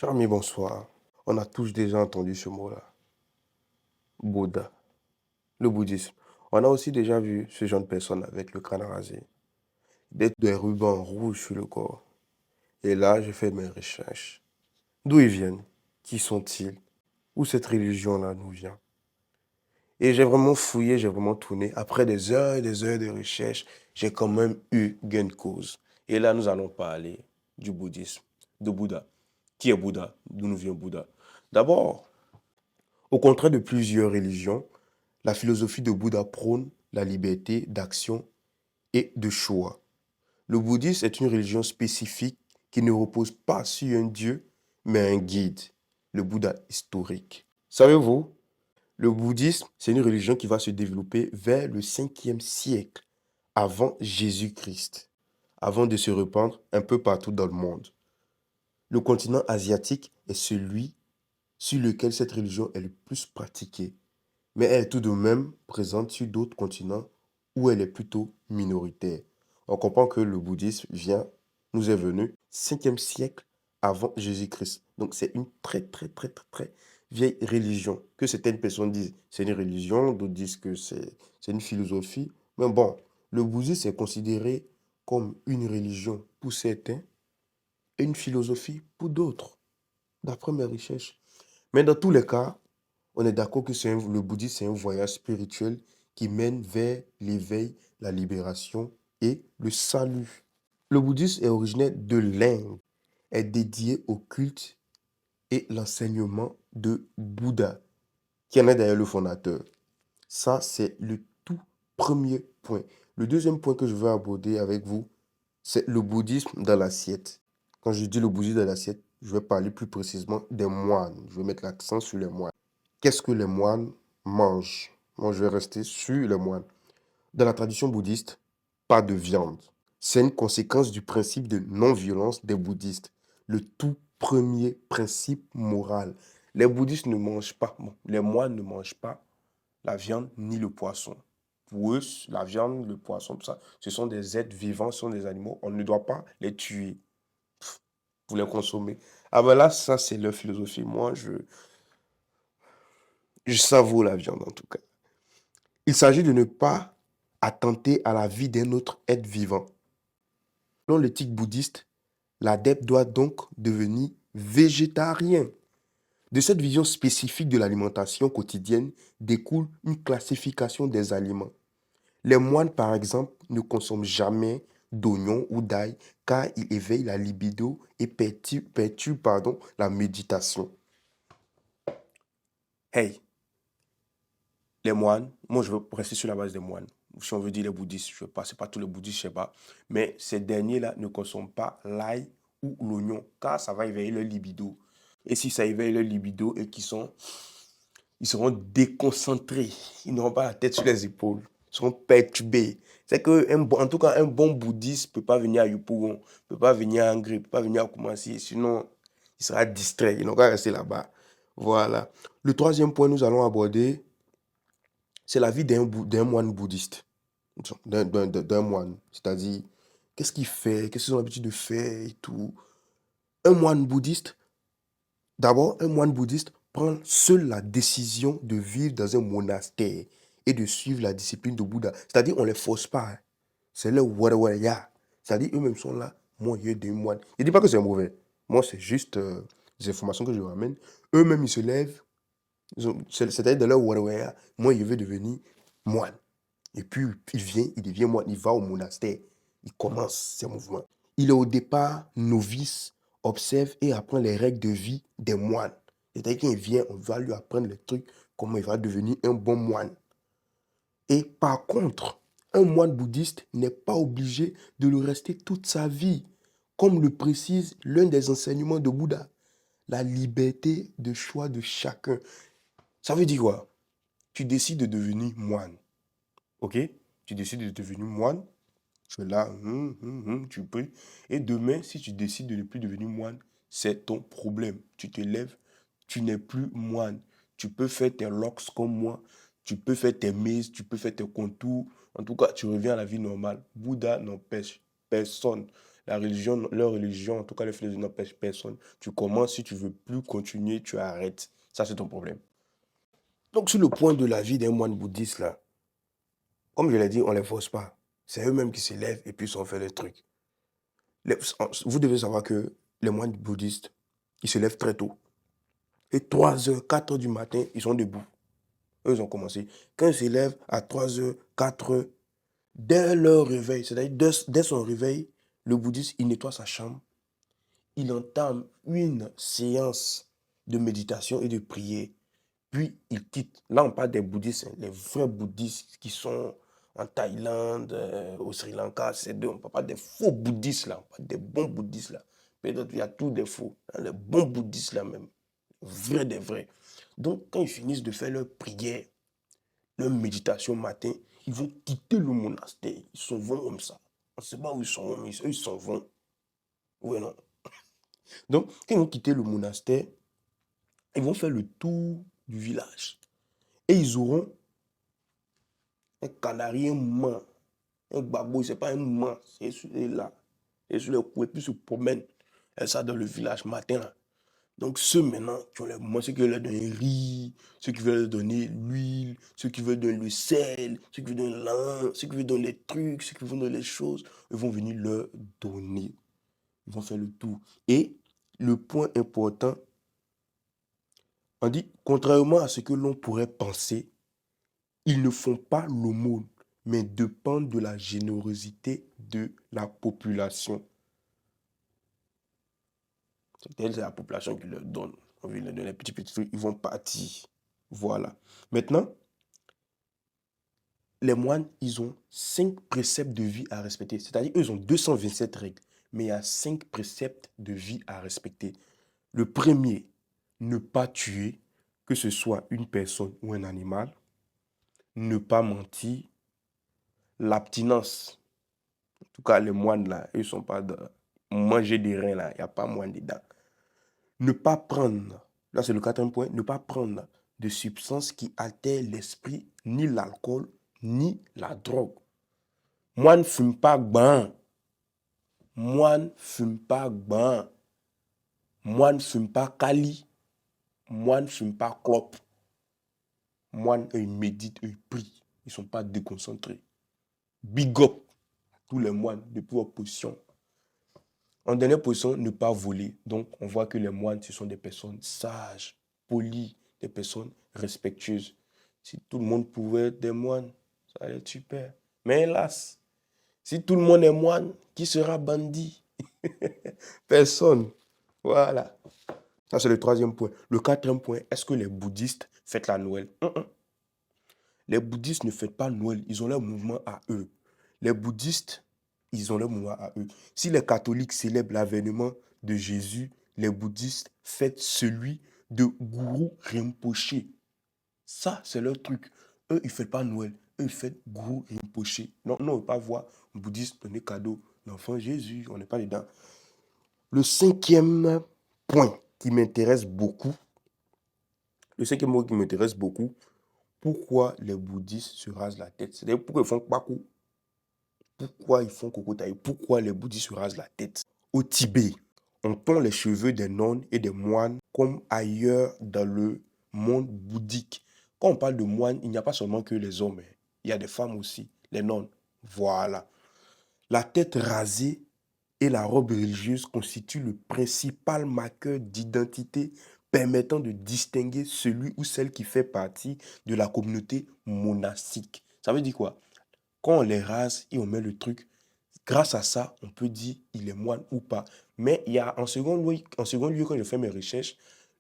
Cher ami, bonsoir. On a tous déjà entendu ce mot-là. Bouddha, le bouddhisme. On a aussi déjà vu ce genre de personnes avec le crâne rasé, des rubans rouges sur le corps. Et là, je fais mes recherches. D'où ils viennent? Qui sont-ils? Où cette religion-là nous vient? Et j'ai vraiment fouillé, j'ai vraiment tourné. Après des heures et des heures de recherche, j'ai quand même eu gain de cause. Et là, nous allons parler du bouddhisme, de Bouddha. Qui est Bouddha? D'où nous vient Bouddha? D'abord, au contraire de plusieurs religions, la philosophie de Bouddha prône la liberté d'action et de choix. Le bouddhisme est une religion spécifique qui ne repose pas sur un dieu, mais un guide, le Bouddha historique. Savez-vous, le bouddhisme, c'est une religion qui va se développer vers le 5e siècle avant Jésus-Christ, avant de se répandre un peu partout dans le monde. Le continent asiatique est celui sur lequel cette religion est le plus pratiquée, mais elle est tout de même présente sur d'autres continents où elle est plutôt minoritaire. On comprend que le bouddhisme nous est venu 5e siècle avant Jésus-Christ. Donc c'est une très vieille religion. Que certaines personnes disent c'est une religion, d'autres disent que c'est une philosophie. Mais bon, le bouddhisme est considéré comme une religion pour certains et une philosophie pour d'autres, d'après mes recherches. Mais dans tous les cas, on est d'accord que le bouddhisme, c'est un voyage spirituel qui mène vers l'éveil, la libération et le salut. Le bouddhisme est originaire de l'Inde, est dédié au culte et l'enseignement de Bouddha, qui en est d'ailleurs le fondateur. Ça, c'est le tout premier point. Le deuxième point que je veux aborder avec vous, c'est le bouddhisme dans l'assiette. Quand je dis le bouddhisme dans l'assiette, je vais parler plus précisément des moines. Je vais mettre l'accent sur les moines. Qu'est-ce que les moines mangent? Moi, je vais rester sur les moines. Dans la tradition bouddhiste, pas de viande. C'est une conséquence du principe de non-violence des bouddhistes. Le tout premier principe moral. Les bouddhistes ne mangent pas, bon, les moines ne mangent pas la viande ni le poisson. Pour eux, la viande, le poisson, tout ça, ce sont des êtres vivants, ce sont des animaux. On ne doit pas les tuer pour les consommer. Ah ben là, ça, c'est leur philosophie. Moi, je savoure la viande en tout cas. Il s'agit de ne pas attenter à la vie d'un autre être vivant. Selon l'éthique bouddhiste, l'adepte doit donc devenir végétarien. De cette vision spécifique de l'alimentation quotidienne découle une classification des aliments. Les moines, par exemple, ne consomment jamais d'oignons ou d'ail car ils éveillent la libido et perturbent la méditation. Hey, les moines, moi je veux rester sur la base des moines. Si on veut dire les bouddhistes, je ne sais pas, c'est pas tous les bouddhistes, je ne sais pas. Mais ces derniers-là ne consomment pas l'ail ou l'oignon, car ça va éveiller leur libido. Et si ça éveille leur libido et ils seront déconcentrés, ils n'auront pas la tête sur les épaules, ils seront perturbés. C'est que, en tout cas, un bon bouddhiste ne peut pas venir à Yopougon, ne peut pas venir à Angers, ne peut pas venir à Koumassi, sinon il sera distrait, il n'aura qu'à rester là-bas. Voilà. Le troisième point, nous allons aborder c'est la vie d'un moine bouddhiste, d'un moine. C'est-à-dire, qu'est-ce qu'il fait, qu'est-ce qu'ils ont l'habitude de faire et tout. Un moine bouddhiste, d'abord, un moine bouddhiste prend seul la décision de vivre dans un monastère et de suivre la discipline de Bouddha. C'est-à-dire, on ne les force pas. Hein. C'est le warawaya. C'est-à-dire, eux-mêmes sont là. Moi, il y a des moines. Je ne dis pas que c'est mauvais. Moi, c'est juste des informations que je ramène. Eux-mêmes, ils se lèvent. C'est-à-dire, dans leur warawaya, moi, je veux devenir moine. Et puis, il devient moine, il va au monastère, il commence ses mouvements. Il est au départ novice, observe et apprend les règles de vie des moines. C'est-à-dire qu'il vient, on va lui apprendre les trucs, comment il va devenir un bon moine. Et par contre, un moine bouddhiste n'est pas obligé de le rester toute sa vie, comme le précise l'un des enseignements de Bouddha, la liberté de choix de chacun. Ça veut dire quoi? Tu décides de devenir moine. Ok? Tu décides de devenir moine. Tu es là, tu peux. Et demain, si tu décides de ne plus devenir moine, c'est ton problème. Tu te lèves, tu n'es plus moine. Tu peux faire tes locks comme moi. Tu peux faire tes messes, tu peux faire tes contours. En tout cas, tu reviens à la vie normale. Bouddha n'empêche personne. leur religion, en tout cas, le fait n'empêche personne. Tu commences, si tu veux plus continuer, tu arrêtes. Ça, c'est ton problème. Donc, sur le point de la vie d'un moine bouddhiste, là, comme je l'ai dit, on ne les force pas. C'est eux-mêmes qui se lèvent et puis ils ont fait les trucs. Vous devez savoir que les moines bouddhistes, ils se lèvent très tôt. Et 3 h, 4 h du matin, ils sont debout. Eux, ils ont commencé. Quand ils se lèvent à 3 h, 4 h, dès leur réveil, c'est-à-dire dès son réveil, le bouddhiste, il nettoie sa chambre. Il entame une séance de méditation et de prière. Puis, il quitte. Là, on parle des bouddhistes, hein, les vrais bouddhistes qui sont en Thaïlande, au Sri Lanka, c'est deux. On ne parle pas des faux bouddhistes, là. On parle des bons bouddhistes, là. Peut-être qu'il y a tous des faux. Hein, les bons bouddhistes, là, même. Vrais des vrais. Donc, quand ils finissent de faire leur prière, leur méditation matin, ils vont quitter le monastère. Ils s'en vont comme ça. On ne sait pas où ils sont, mais eux, ils s'en vont. Oui, non. Donc, quand ils vont quitter le monastère, ils vont faire le tour du village. Et ils auront un canari, un mât, un babou, c'est pas un mât, c'est celui-là. Et sur le coup, et puis se promènent. Et ça dans le village matin. Là. Donc ceux maintenant qui ont les moments, ceux qui veulent leur donner riz, ceux qui veulent leur donner l'huile, ceux qui veulent donner le sel, ceux qui veulent donner l'an, ceux qui veulent donner les trucs, ceux qui veulent donner les choses, ils vont venir leur donner. Ils vont faire le tour. Et le point important, on dit, contrairement à ce que l'on pourrait penser, ils ne font pas l'aumône, mais dépendent de la générosité de la population. C'est la population qui leur donne. On veut leur donner les petits trucs, ils vont partir. Voilà. Maintenant, les moines, ils ont 5 préceptes de vie à respecter. C'est-à-dire, eux, ils ont 227 règles, mais il y a 5 préceptes de vie à respecter. Le premier, ne pas tuer, que ce soit une personne ou un animal. Ne pas mentir. L'abstinence. En tout cas, les moines, là, ils ne sont pas de manger des reins, là. Il n'y a pas moine dedans. Ne pas prendre, là c'est le 4e point, ne pas prendre de substances qui altèrent l'esprit, ni l'alcool, ni la drogue. Moi ne fume pas gban. Moi ne fume pas gban. Moi ne fume pas cali. Moi ne fume pas clope. Moi, ils méditent, ils prient. Ils ne sont pas déconcentrés. Big up tous les moines depuis leur position. En dernière position, ne pas voler. Donc, on voit que les moines, ce sont des personnes sages, polies, des personnes respectueuses. Si tout le monde pouvait être des moines, ça allait être super. Mais hélas, si tout le monde est moine, qui sera bandit? Personne. Voilà. Ça, c'est le 3e point. Le 4e point, est-ce que les bouddhistes fêtent la Noël? Les bouddhistes ne fêtent pas Noël, ils ont leur mouvement à eux. Les bouddhistes, ils ont leur mouvement à eux. Si les catholiques célèbrent l'avènement de Jésus, les bouddhistes fêtent celui de Guru Rinpoche. Ça, c'est leur truc. Eux, ils ne fêtent pas Noël. Eux, ils fêtent Guru Rinpoche. Non, on ne veut pas voir un bouddhiste donner cadeau. L'enfant Jésus, on n'est pas dedans. Le 5e point qui m'intéresse beaucoup, pourquoi les bouddhistes se rasent la tête? C'est-à-dire pourquoi ils font kwaku? Pourquoi ils font kokotaï? Pourquoi les bouddhistes se rasent la tête? Au Tibet, on tond les cheveux des nonnes et des moines comme ailleurs dans le monde bouddhique. Quand on parle de moines, il n'y a pas seulement que les hommes. Il y a des femmes aussi, les nonnes. Voilà. La tête rasée et la robe religieuse constituent le principal marqueur d'identité permettant de distinguer celui ou celle qui fait partie de la communauté monastique. Ça veut dire quoi? Quand on les rase et on met le truc, grâce à ça, on peut dire il est moine ou pas. Mais il y a en second lieu quand je fais mes recherches,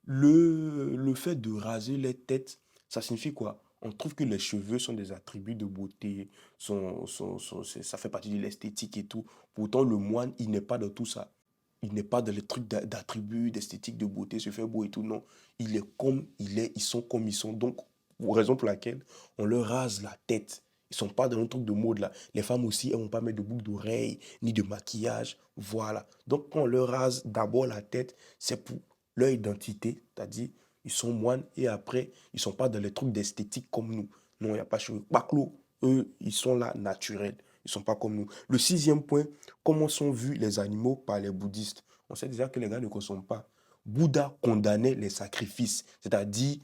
le fait de raser les têtes, ça signifie quoi? On trouve que les cheveux sont des attributs de beauté, ça fait partie de l'esthétique et tout. Pourtant, le moine, il n'est pas dans tout ça. Il n'est pas dans les trucs d'attributs, d'esthétique, de beauté, se faire beau et tout. Non, il est comme il est, ils sont comme ils sont. Donc, raison pour laquelle on leur rase la tête. Ils sont pas dans un truc de mode là. Les femmes aussi, elles vont pas mettre de boucles d'oreilles, ni de maquillage. Voilà. Donc, quand on leur rase d'abord la tête, c'est pour leur identité. C'est-à-dire, ils sont moines et après, ils sont pas dans les trucs d'esthétique comme nous. Non, il n'y a pas de cheveux. Baclo, eux, ils sont là naturels. Ils ne sont pas comme nous. Le sixième point, comment sont vus les animaux par les bouddhistes? On sait déjà que les gars ne consomment pas. Bouddha condamnait les sacrifices, c'est-à-dire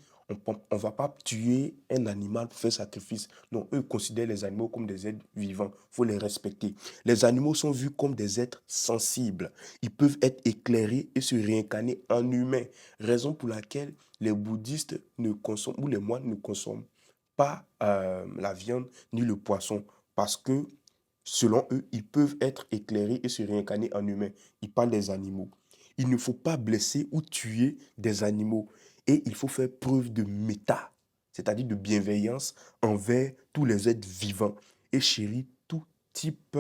on ne va pas tuer un animal pour faire sacrifice. Non, eux considèrent les animaux comme des êtres vivants. Il faut les respecter. Les animaux sont vus comme des êtres sensibles. Ils peuvent être éclairés et se réincarner en humains. Raison pour laquelle les bouddhistes ne consomment, ou les moines ne consomment pas la viande ni le poisson. Parce que, selon eux, ils peuvent être éclairés et se réincarner en humains. Ils parlent des animaux. Il ne faut pas blesser ou tuer des animaux. Et il faut faire preuve de méta, c'est-à-dire de bienveillance envers tous les êtres vivants et chérir type,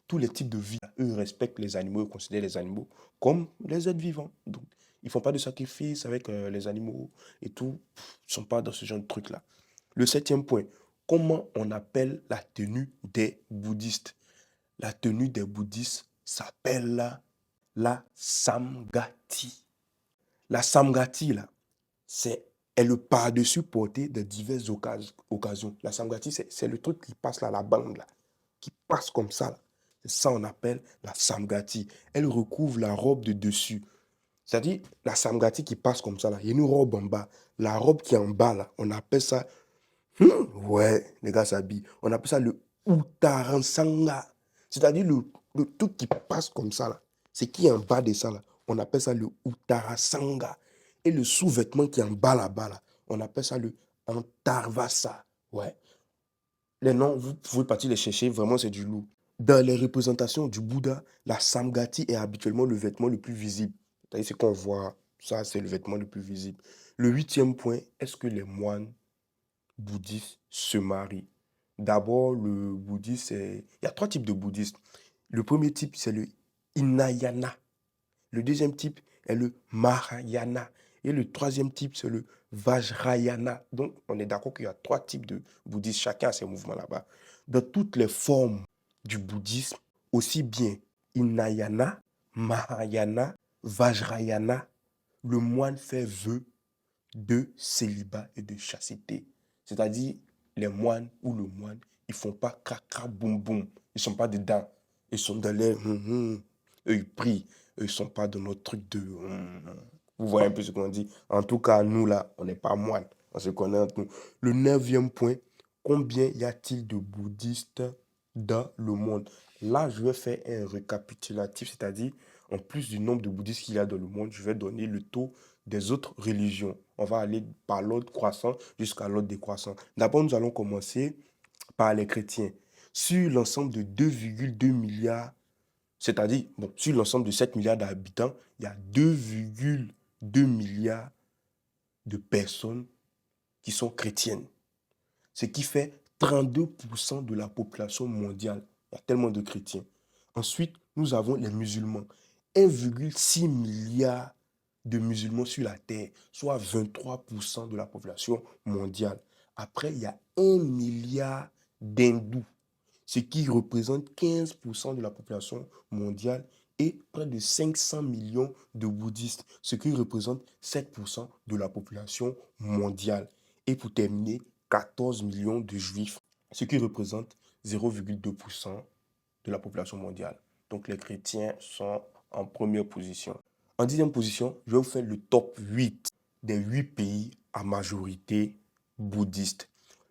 tous les types de vie. Eux respectent les animaux, ils considèrent les animaux comme les êtres vivants. Donc, ils ne font pas de sacrifice avec les animaux et tout. Ils ne sont pas dans ce genre de truc-là. Le septième point, comment on appelle la tenue des bouddhistes? La tenue des bouddhistes s'appelle la samgati. La samgati, là, est le par-dessus porté de diverses occasions. La samgati, c'est le truc qui passe là, la bande là, qui passe comme ça. Là. C'est ça on appelle la samgati. Elle recouvre la robe de dessus. C'est-à-dire, la samgati qui passe comme ça, là, il y a une robe en bas. La robe qui est en bas, là, on appelle ça... ouais, les gars s'habillent. On appelle ça le Uttaransanga. C'est-à-dire le truc qui passe comme ça, là. C'est qui est en bas de ça, là. On appelle ça le Uttarasanga. Et le sous-vêtement qui est en bas là-bas, là, on appelle ça le Antarvasa. Ouais. Les noms, vous pouvez partir les chercher, vraiment c'est du lourd. Dans les représentations du Bouddha, la Samgati est habituellement le vêtement le plus visible. C'est-à-dire ce qu'on voit, ça c'est le vêtement le plus visible. Le huitième point, est-ce que les moines bouddhistes se marient? D'abord, le bouddhisme, il y a trois types de bouddhistes. Le premier type, c'est le Hinayana. Le deuxième type est le Mahayana. Et le troisième type, c'est le Vajrayana. Donc, on est d'accord qu'il y a trois types de bouddhistes. Chacun a ses mouvements là-bas. Dans toutes les formes du bouddhisme, aussi bien Hinayana, Mahayana, Vajrayana, le moine fait vœu de célibat et de chasteté. C'est-à-dire, les moines ou le moine, ils font pas cracra boum boum. Ils sont pas dedans. Ils sont dans les eux, ils prient. Eux, ils sont pas dans notre truc de vous voyez un peu ce qu'on dit. En tout cas, nous là, on n'est pas moines. On se connaît entre nous. Le neuvième point, combien y a-t-il de bouddhistes dans le monde? Là, je vais faire un récapitulatif, c'est-à-dire, en plus du nombre de bouddhistes qu'il y a dans le monde, je vais donner le taux des autres religions. On va aller par l'ordre croissant jusqu'à l'ordre décroissant. D'abord, nous allons commencer par les chrétiens. Sur l'ensemble de 2,2 milliards, c'est-à-dire, bon, sur l'ensemble de 7 milliards d'habitants, il y a 2,2 milliards de personnes qui sont chrétiennes. Ce qui fait 32% de la population mondiale. Il y a tellement de chrétiens. Ensuite, nous avons les musulmans. 1,6 milliard de musulmans sur la terre, soit 23% de la population mondiale. Après, il y a 1 milliard d'hindous, ce qui représente 15% de la population mondiale et près de 500 millions de bouddhistes, ce qui représente 7% de la population mondiale. Et pour terminer, 14 millions de juifs, ce qui représente 0,2% de la population mondiale. Donc les chrétiens sont en première position. En dixième position, je vais vous faire le top 8 des 8 pays à majorité bouddhiste.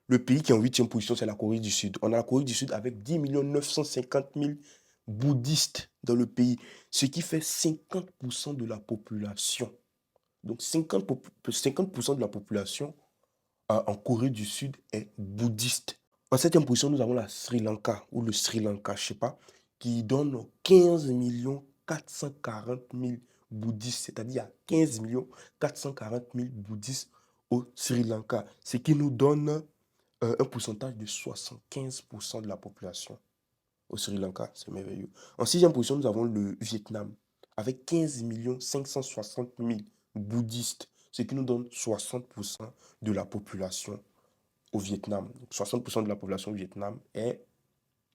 Le pays qui est en huitième position, c'est la Corée du Sud. On a la Corée du Sud avec 10 950 000 bouddhistes dans le pays, ce qui fait 50% de la population. Donc 50% de la population en Corée du Sud est bouddhiste. En septième position, nous avons la Sri Lanka, ou le Sri Lanka, je ne sais pas, qui donne 15 440 000 bouddhistes, c'est-à-dire il y a 15 440 000 bouddhistes au Sri Lanka, ce qui nous donne un pourcentage de 75% de la population au Sri Lanka. C'est merveilleux. En sixième position, nous avons le Vietnam, avec 15 560 000 bouddhistes, ce qui nous donne 60% de la population au Vietnam. 60% de la population au Vietnam est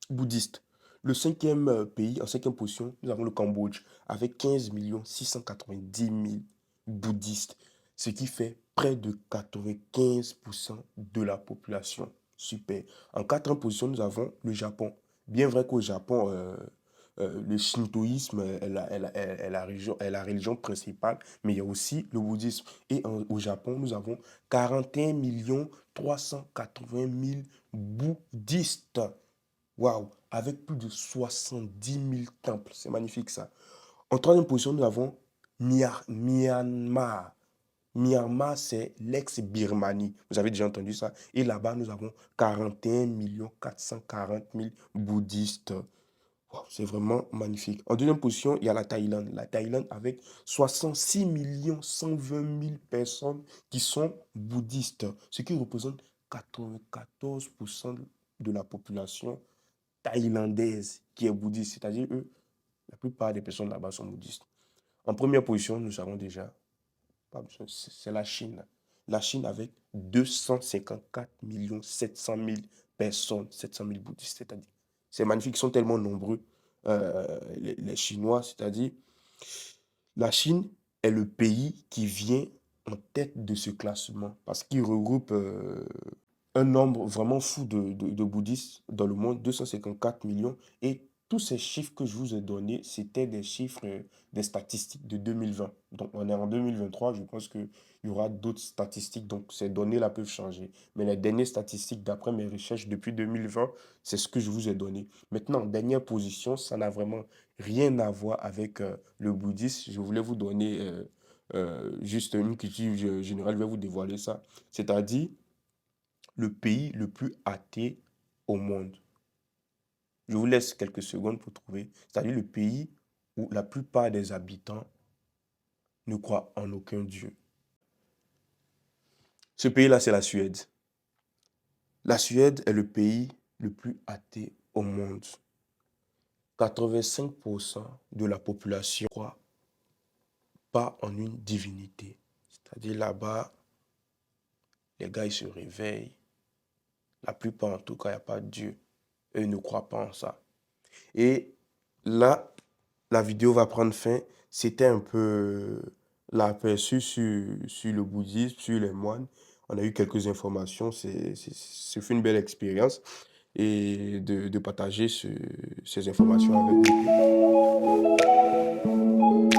bouddhiste. Le cinquième pays, en cinquième position, nous avons le Cambodge, avec 15 690 000 bouddhistes, ce qui fait près de 95% de la population. Super. En quatrième position, nous avons le Japon, Bien vrai qu'au Japon, le shintoïsme est la religion principale, mais il y a aussi le bouddhisme. Et au Japon, nous avons 41 380 000 bouddhistes. Waouh! Avec plus de 70 000 temples. C'est magnifique ça. En troisième position, nous avons Myanmar. Myanmar, c'est l'ex-Birmanie. Vous avez déjà entendu ça? Et là-bas, nous avons 41 440 000 bouddhistes. Wow, c'est vraiment magnifique. En deuxième position, il y a la Thaïlande. La Thaïlande avec 66 120 000 personnes qui sont bouddhistes, ce qui représente 94% de la population thaïlandaise qui est bouddhiste. C'est-à-dire, eux, la plupart des personnes là-bas sont bouddhistes. En première position, nous avons déjà, c'est la Chine. La Chine avec 254 700 000 personnes, 700 000 bouddhistes, c'est-à-dire. C'est magnifique, ils sont tellement nombreux, les Chinois, c'est-à-dire, la Chine est le pays qui vient en tête de ce classement parce qu'il regroupe un nombre vraiment fou de bouddhistes dans le monde, 254 millions. Et tous ces chiffres que je vous ai donnés, c'était des chiffres, des statistiques de 2020. Donc on est en 2023, je pense qu'il y aura d'autres statistiques, donc ces données-là peuvent changer. Mais les dernières statistiques, d'après mes recherches depuis 2020, c'est ce que je vous ai donné. Maintenant, dernière position, ça n'a vraiment rien à voir avec le bouddhisme. Je voulais vous donner juste une culture générale, je vais vous dévoiler ça. C'est-à-dire, le pays le plus athée au monde. Je vous laisse quelques secondes pour trouver. C'est-à-dire le pays où la plupart des habitants ne croient en aucun Dieu. Ce pays-là, c'est la Suède. La Suède est le pays le plus athée au monde. 85% de la population ne croit pas en une divinité. C'est-à-dire là-bas, les gars, ils se réveillent. La plupart, en tout cas, il n'y a pas de Dieu. Eux ne croient pas en ça. Et là, la vidéo va prendre fin. C'était un peu l'aperçu sur le bouddhisme, sur les moines. On a eu quelques informations. Ce fut une belle expérience et de partager ces informations avec vous.